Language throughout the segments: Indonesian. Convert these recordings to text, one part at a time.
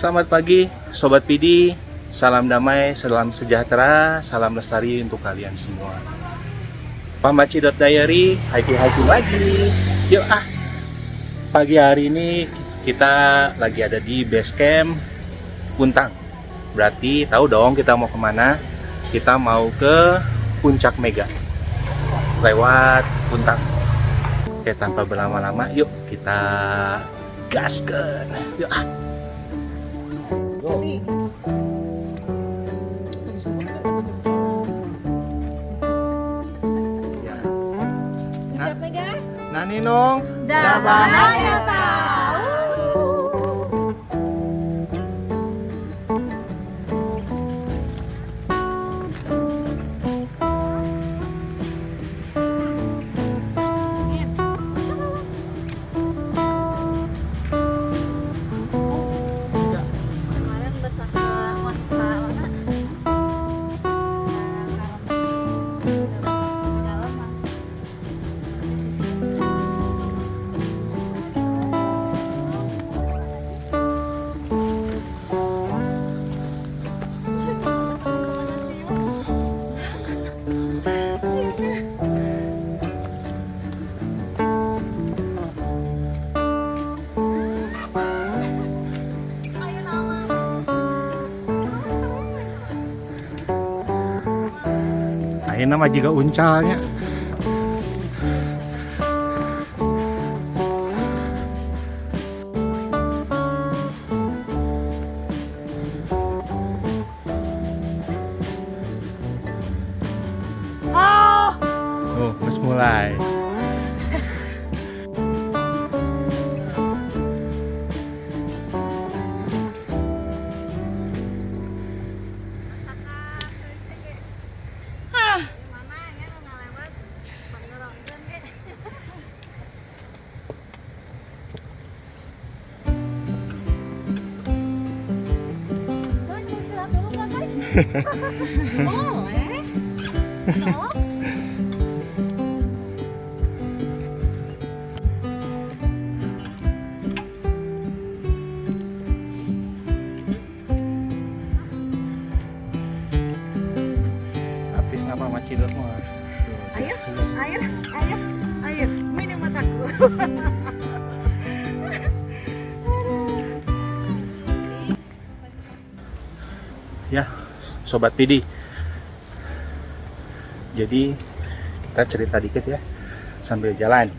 Selamat pagi Sobat Pidi. Salam damai, salam sejahtera, salam lestari untuk kalian semua. Pambaci.diary, hiking lagi. Yuk pagi hari ini kita lagi ada di base camp Puntang. Berarti tahu dong kita mau kemana? Kita mau ke Puncak Mega lewat Puntang. Oke, tanpa berlama-lama yuk kita gaskan. Yuk Puncak Mega? Nani nong. Dah bahaya tahu. Kemarin bersama wanita Ayo nama juga uncalnya. Terus mulai. Artis ngapa macidot mah? Air, minum mataku. Ya, Sobat Pidi. Jadi kita cerita dikit ya sambil jalan.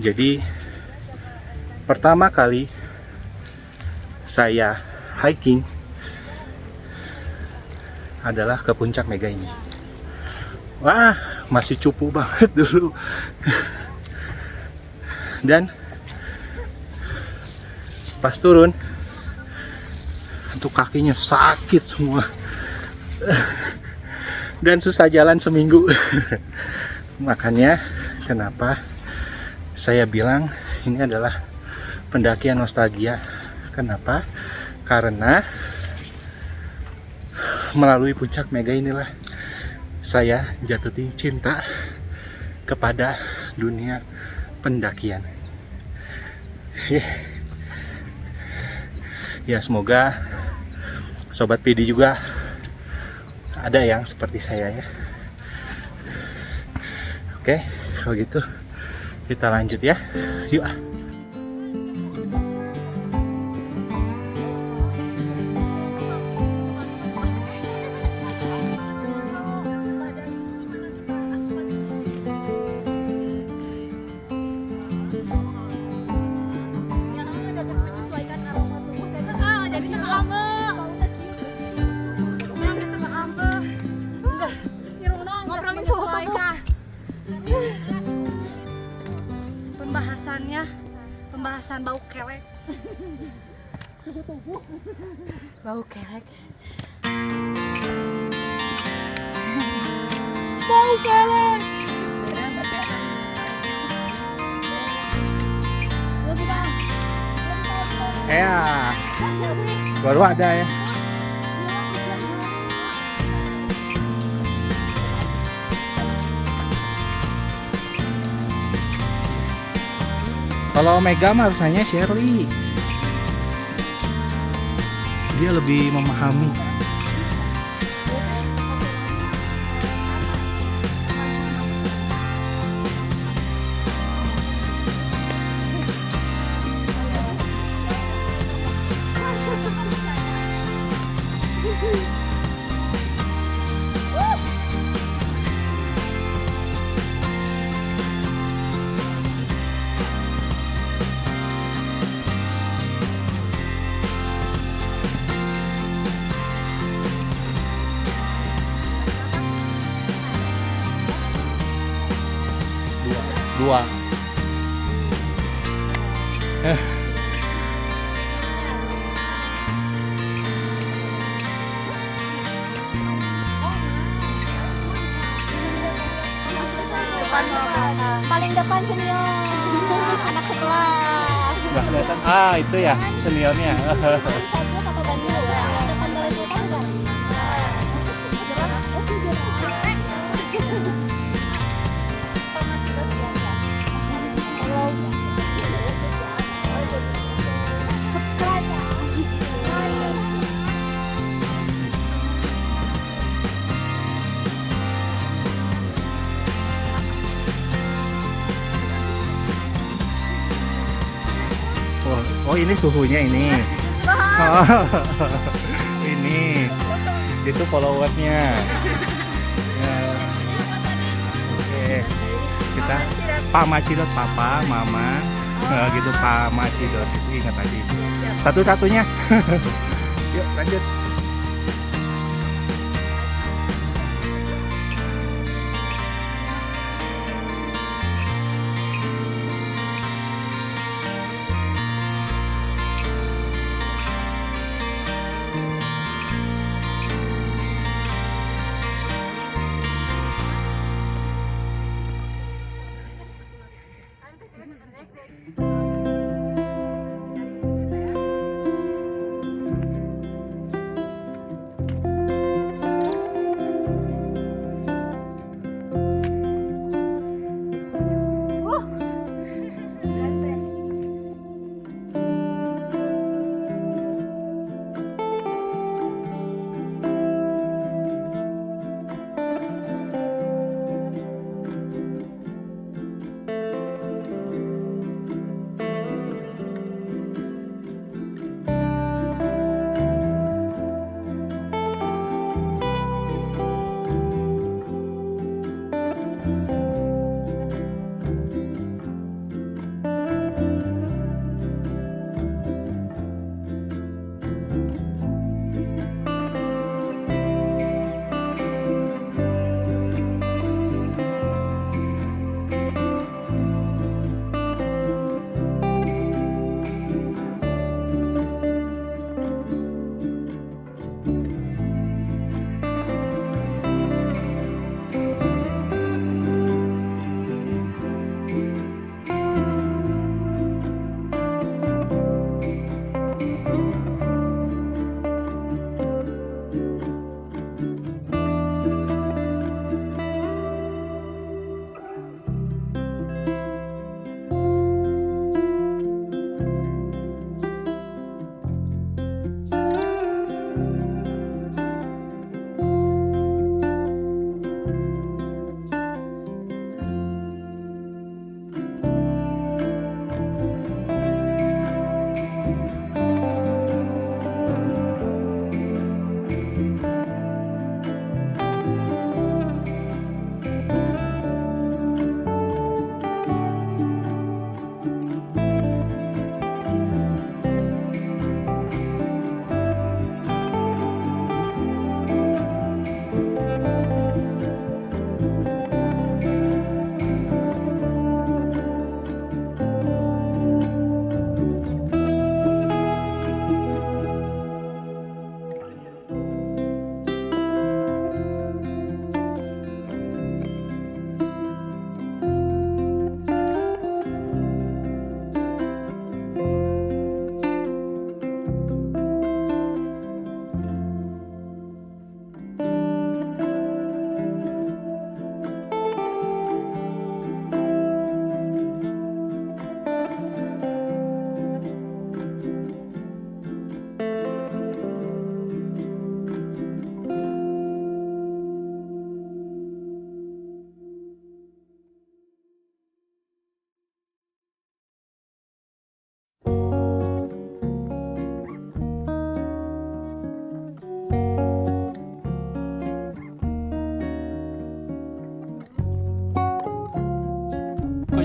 Jadi pertama kali saya hiking adalah ke Puncak Mega ini. Wah, masih cupu banget dulu. Dan pas turun untuk kakinya sakit semua. Dan susah jalan seminggu. Makanya kenapa saya bilang ini adalah pendakian nostalgia. Kenapa? Karena melalui Puncak Mega inilah saya jatuh cinta kepada dunia pendakian. Ya, semoga Sobat Pidi juga ada yang seperti saya ya. Oke, kalau gitu kita lanjut ya. Yuk. Pembahasan bau kelek. Bau kelek. Bau kelek. Ya, baru ada ya. Kalau Mega mah harus nanya Shirley. dia lebih memahami. Dua. Paling depan senior, anak sekelas. Nggak kelihatan. Ah, itu ya seniornya. Satu apa Bandung? Depan Balai Sultan bukan? Subscribe ya. Oh, ini suhunya ini. Oh, ini. Itu followersnya. Ya. Oke. Kita Pak Macidot, Papa, Mama, gitu Pak Macidot. Itu ingat tadi. Satu-satunya. Yuk lanjut.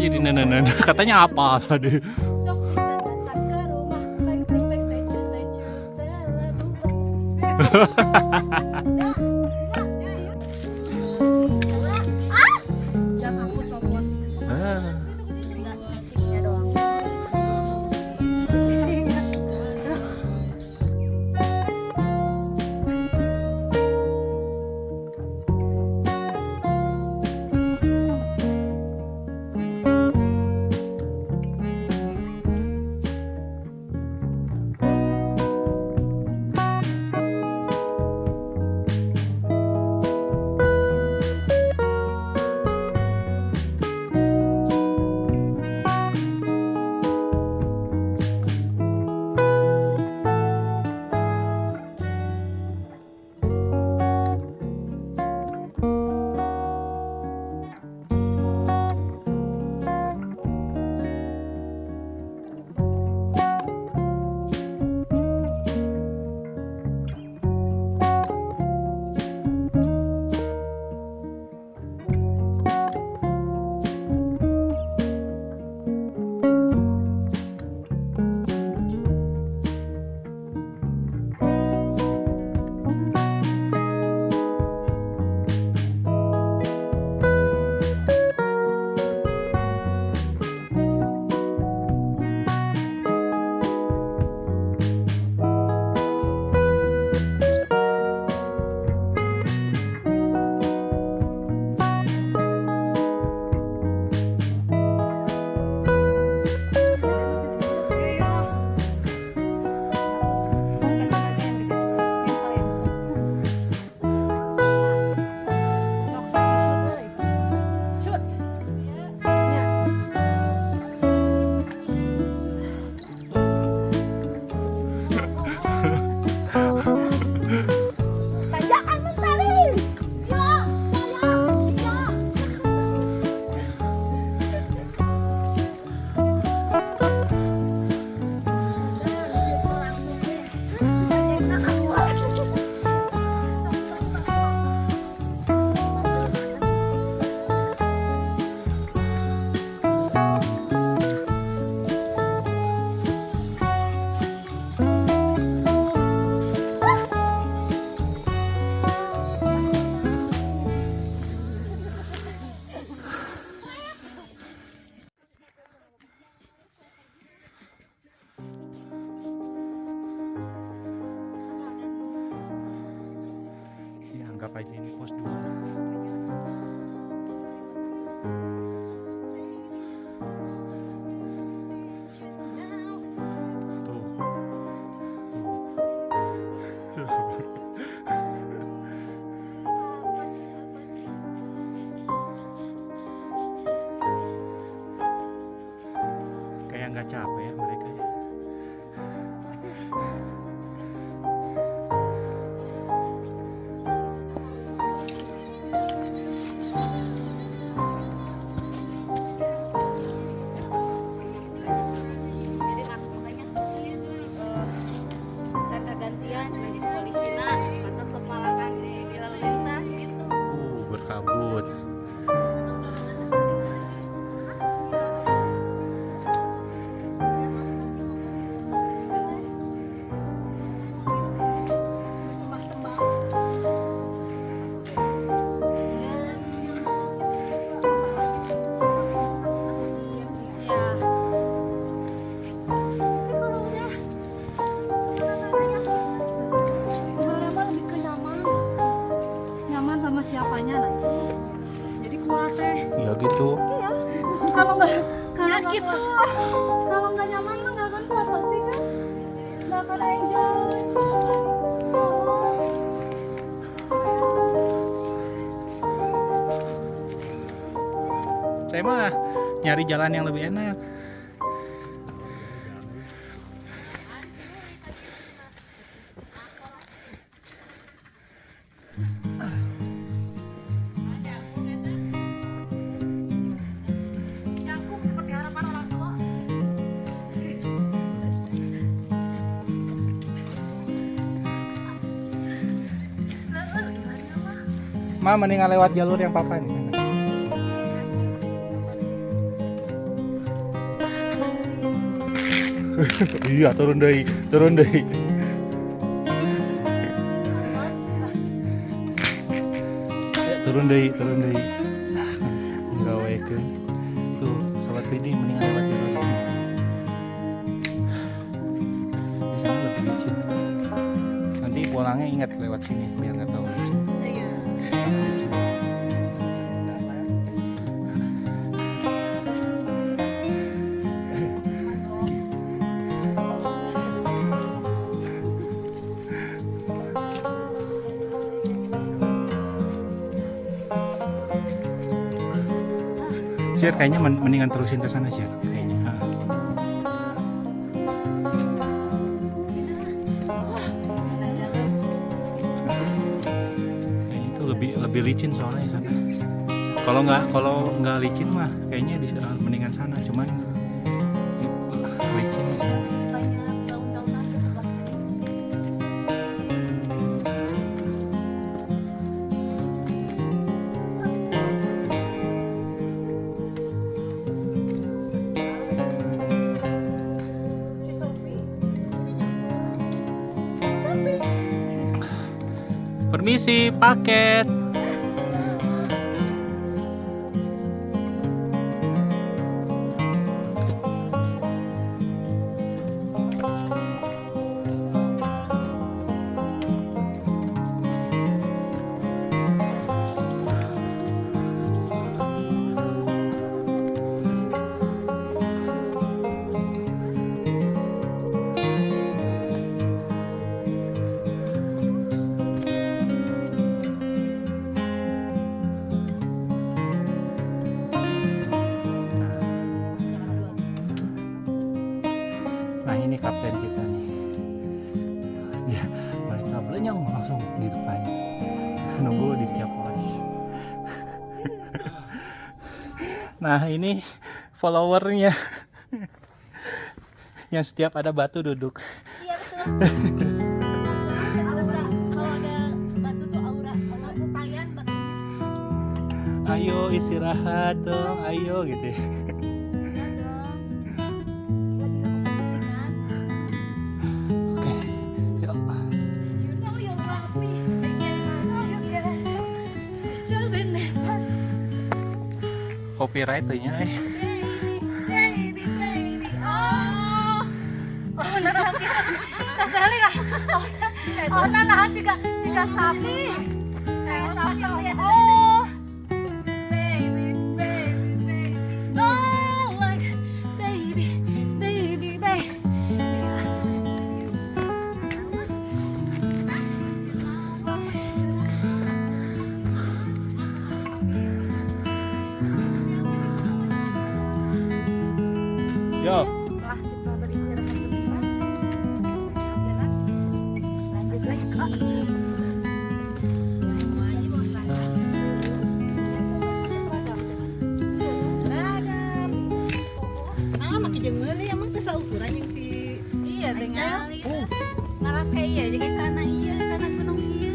jadi nana katanya apa tadi? Cok bisa datang ke rumah. Baik statue Stella Jangan aku copot. Ah. Enggak, fisiknya doang. Ya, anggap aja ini pos 2. Kayak nggak capek ya mereka ya. Jadi makanya saya gantian jadi polisi nak, mantan semalakan di lalu lintas gitu. Berkabut. Sama siapanya nanti jadi kuat teh Ya gitu. iya kalau nggak gitu kalau nggak nyaman mah nggak akan kuat pasti kan nggak akan enjoy. Saya mah nyari jalan yang lebih enak. Nyangkut seperti harapan orang tua. Ma, mendingan lewat jalur yang papa nih. Iya, turun deui, turun deui. Turun deui, turun deui. Nggawekeun. Tuh, sobat PD mendingan lewat jalur sini. Di sana lebih licin. Nanti pulangnya ingat lewat sini biar nggak tahu licin. Iya. Licin. Sir, kayaknya mendingan terusin ke sana sih kayaknya. Kayaknya itu lebih licin soalnya di sana. Kalau nggak licin mah kayaknya di mendingan sana, cuman licin. Banyak daun-daunan ke sebelah kiri. Si Sophie. Sophie. Permisi, paket. Nah, ini kapten kita nih. Ya, mereka belenyong langsung di depan. Nunggu di setiap pos. Nah, ini followernya. Yang setiap ada batu duduk. Iya betul. Aura, kalau ada batu tuh aura, kalau tuh payan batu. Ayo istirahat dong, ayo gitu. Iya dong. Lagi kompetisi kan? Oke, yuk. You know you love me, and I know you care. You should be never, Copyright-nya baby, baby. Oh, oh, nah, kasali lah. Oh, nah, jika sapi. Kayak sapi. Oh, baby, baby, baby. No, like baby, baby, baby. Yo. Setelah kita beristirahat sebentar, jalan lanjut lagi kak. Beragam. Ah, make jeung meuli emang teh saukuran jeung si Iya dengan ngarap kayak iya jadi sana iya sana gunung iya.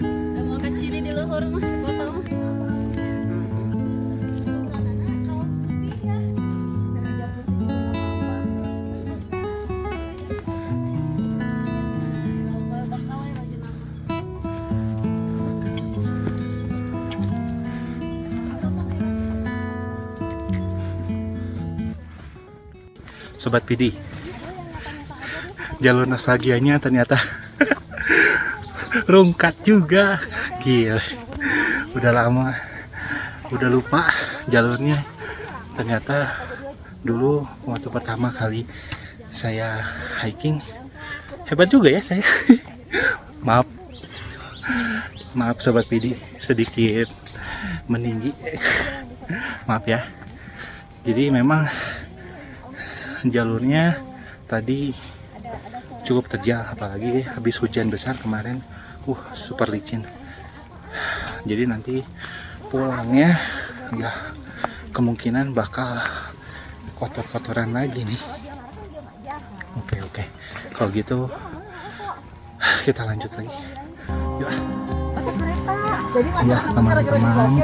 Gak mau ke sini di luhur mah foto mah. Sobat PD, jalur nostalgianya ternyata rungkat juga. Gila, udah lama, udah lupa jalurnya. Ternyata dulu waktu pertama kali saya hiking, hebat juga ya saya. Maaf, maaf Sobat PD, sedikit meninggi. Maaf ya. Jadi memang jalurnya tadi cukup terjal, apalagi habis hujan besar kemarin. Super licin. Jadi nanti pulangnya ya kemungkinan bakal kotor-kotoran lagi nih. Oke. Kalau gitu kita lanjut lagi. Yuk. jadi Ya teman-teman,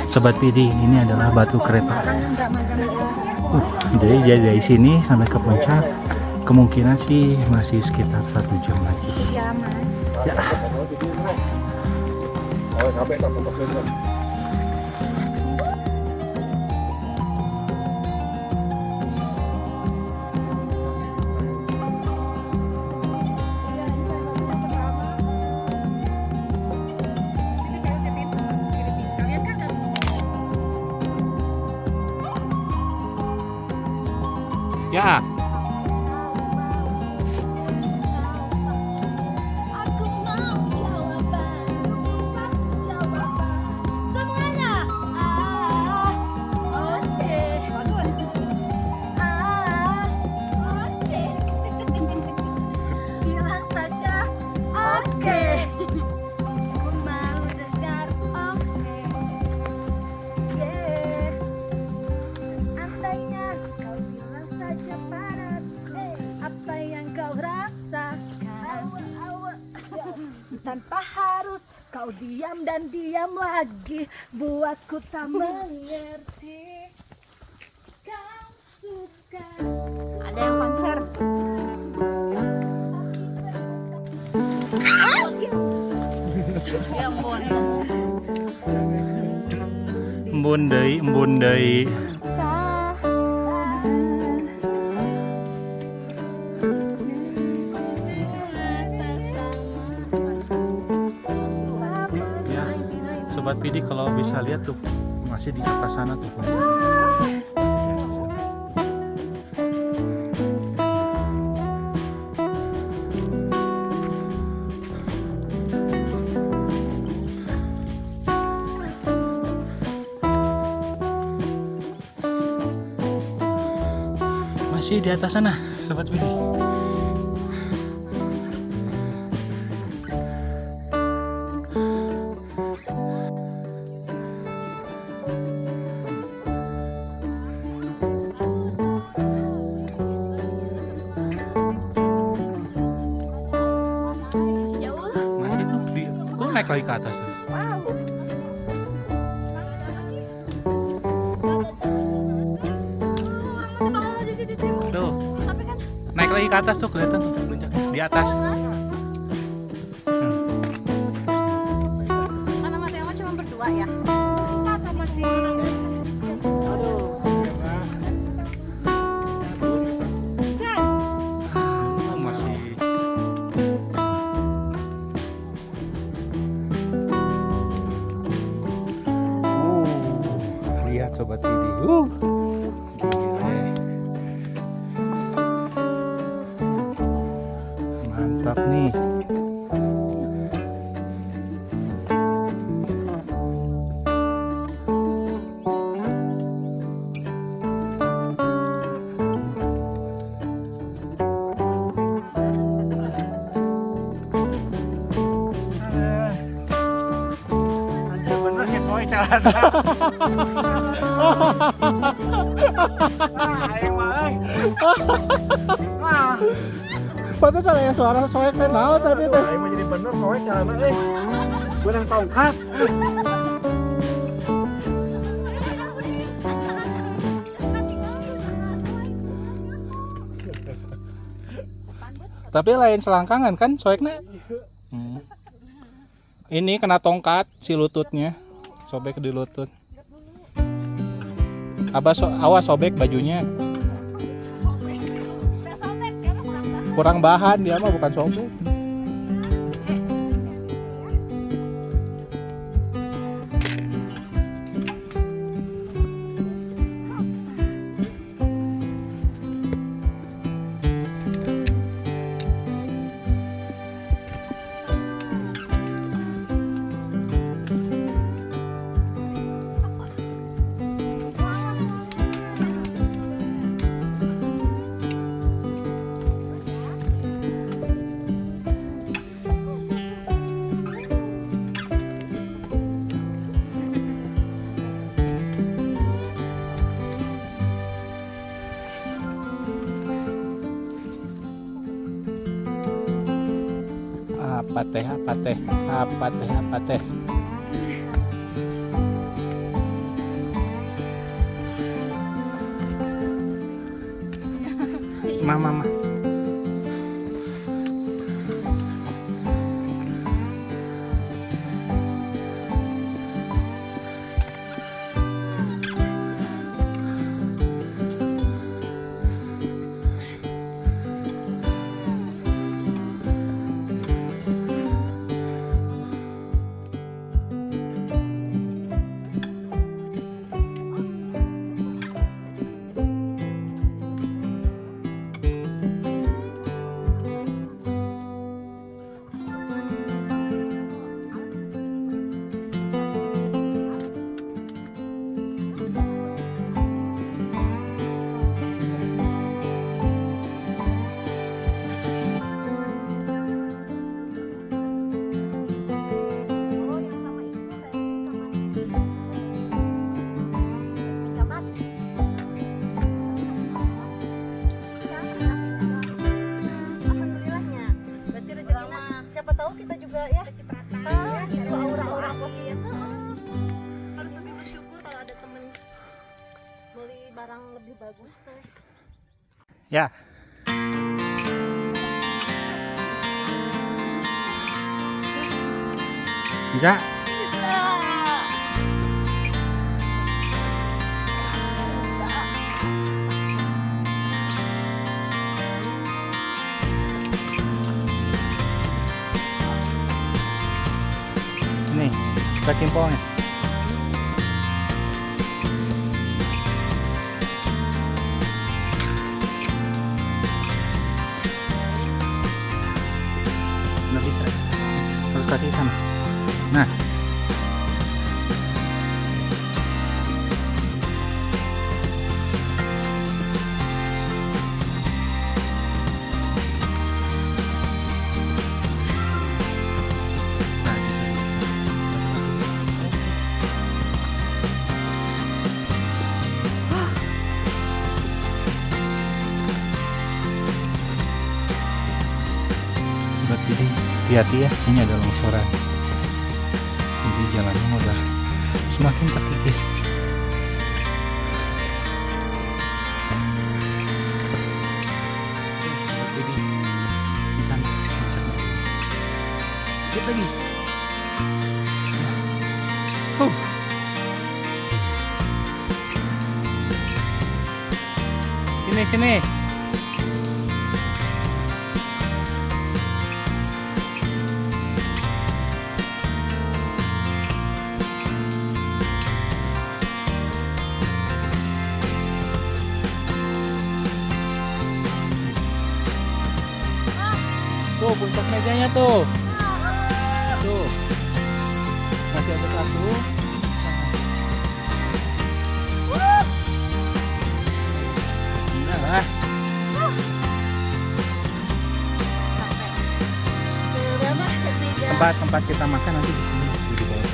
Sobat PD, ini adalah batu kereta. Jadi dari sini sampai ke puncak Kemungkinan sih masih sekitar 1 jam lagi. Iya, Mas. Ya. Ya. Aku mau jawaban. Semuanya. Oke. Bagus. Oke. Bilang saja oke. Aku mau dengar oke. Yeah. Andainya kau bilang saja padaku apa yang kau rasakan, tanpa harus kau diam dan diam lagi, buatku tak mengerti. Kau suka. Ada yang konser. Ya ampun. Embun deui. Ya, Sobat Pidi kalau bisa lihat tuh masih di atas sana tuh. Masih di atas sana, Sobat Pidi. Masih tuh naik lagi ke atas tuh. Tuh, naik lagi ke atas tuh kelihatan tuh puncaknya di atas. Mana Mas Teo cuma berdua ya? Sama si Oh, masih. Lihat Sobat Pidi. Gile. Mantap nih. Anjir bener sih soalnya celana. Aing mah euy. Pantesan aya suara soek teh naon tadi teh. Aing mah jadi bener soalnya celana euy. Benang tongkat. Tapi lain selangkangan kan soeknya. Ini kena tongkat si lututnya. Sobek di lutut. Awas sobek bajunya. Kurang bahan dia mah bukan sobek. Apa teh. Mama. beli barang lebih bagus teh. Ya. Bisa? Nih, tracking point. Nggak bisa, harus kaki sana. Nah, sobat pilih, hati-hati ya, ini ada longsoran. Jadi jalannya udah semakin terkikis. Sobat pilih, di sana puncaknya. Dikit lagi. Oh. Sini. Tuh puncak mejanya tuh. Tuh. Masih ada satu. Enggak lah. Berapa? Ketiga. Tempat kita makan nanti di sini di bawah.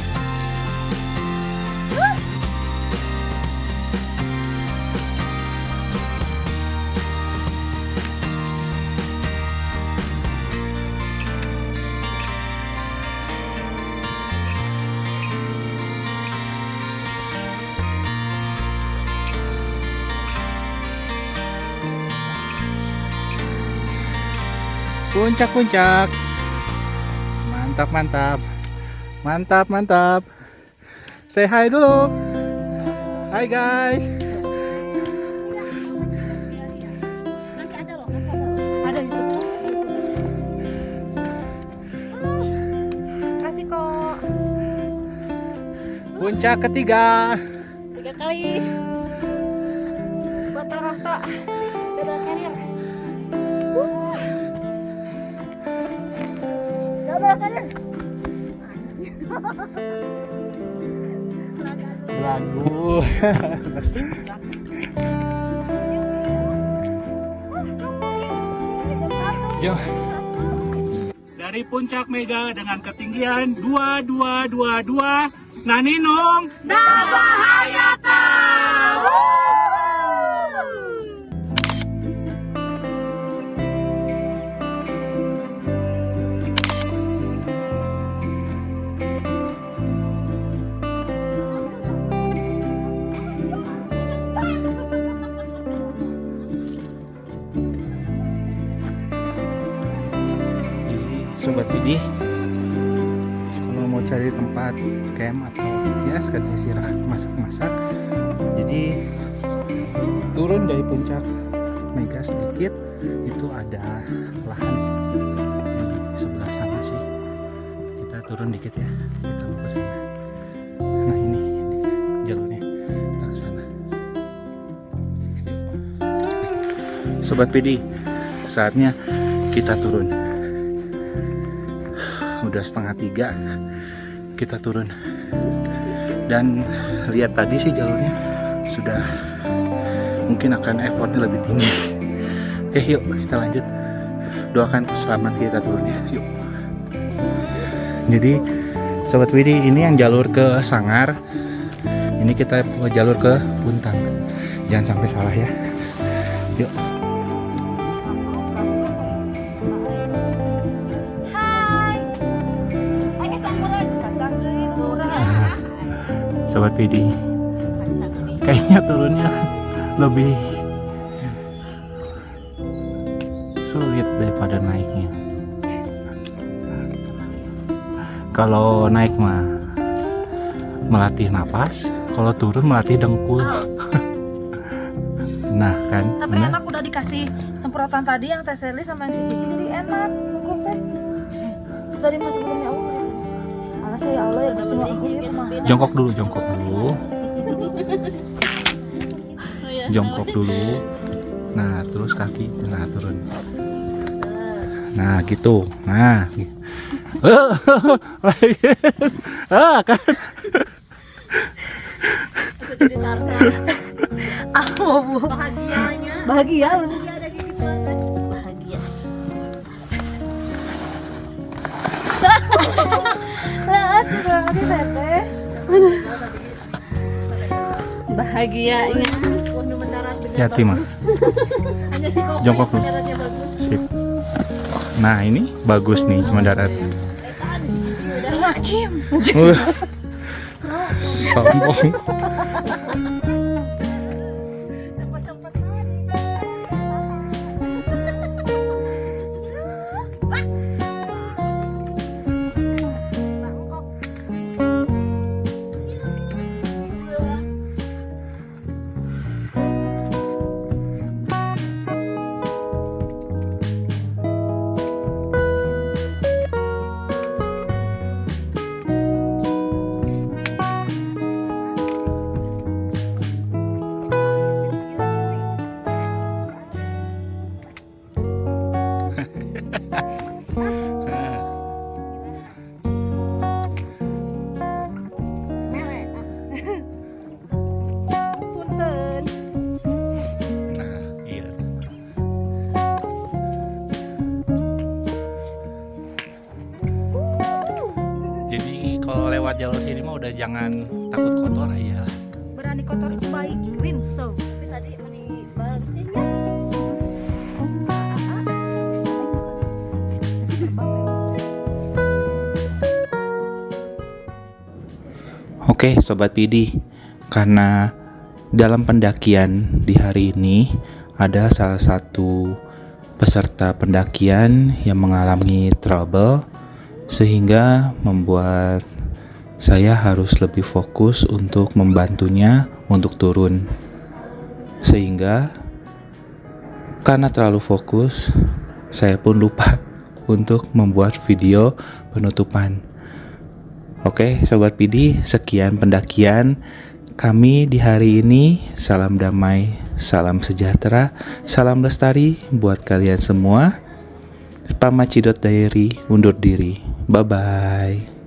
Puncak. Mantap. Say hi dulu. Hai guys. Nanti ada loh. Ada di situ. Kasih kok. Puncak ketiga. 3 kali. Buat Rohto. Beda karir. Beda karir. Lagu. Yo. Dari puncak Mega dengan ketinggian 2222 Naninong Nabahayata. Sobat Pidi, kalau mau cari tempat camp atau ya sekedar istirahat masak-masak, jadi turun dari puncak Mega sedikit itu ada lahan di sebelah sana sih. Kita turun dikit ya, kita mau ke sana. Nah ini jalurnya ke sana. Sobat Pidi, saatnya kita turun. Udah 2:30 kita turun, dan lihat tadi sih jalurnya sudah mungkin akan effortnya lebih tinggi. Oke yuk kita lanjut, doakan selamat kita turunnya yuk. Jadi Sobat Widi, ini yang jalur ke Sangar, ini kita jalur ke Puntang, jangan sampai salah ya. Yuk. Sobat PD, kayaknya turunnya lebih sulit daripada naiknya. Kalau naik mah melatih napas, kalau turun melatih dengkul. Nah kan, Tapi bener? enak udah dikasih semprotan tadi yang Teh Seli sama yang si Cici, jadi enak. Kok teh tadi pas sebelumnya Allah. Alas ya Allah ya Gusti Allah ya mah. Jongkok dulu, jongkok dulu, jongkok dulu. Nah terus kaki, nah turun. Nah gitu, nah. Kan. Jadi Tarzan. Bu. Bahagianya. Bahagia lu. Iya ada gitu kan. Bahagia. Bahagianya. Untuk mendarat dengan Hati mah. hanya si Koko Jongkok yang dulu. mendaratnya bagus. Sip. Nah ini bagus nih mendarat. Etaan si Cici udah. Ngacim. Sombong. Cepat-cepat tadi. Punten. Nah iya. Jadi kalau lewat jalur sini mah udah jangan takut kotor aja. Berani kotor itu baik. Rinso. Tapi tadi meni barusin ya. Oke Sobat Pidi, karena dalam pendakian di hari ini ada salah satu peserta pendakian yang mengalami trouble sehingga membuat saya harus lebih fokus untuk membantunya untuk turun. Sehingga karena terlalu fokus, saya pun lupa untuk membuat video penutupan. Oke Sobat Pidi, sekian pendakian kami di hari ini. Salam damai, salam sejahtera, salam lestari buat kalian semua. Pamacidot Diary undur diri. Bye-bye.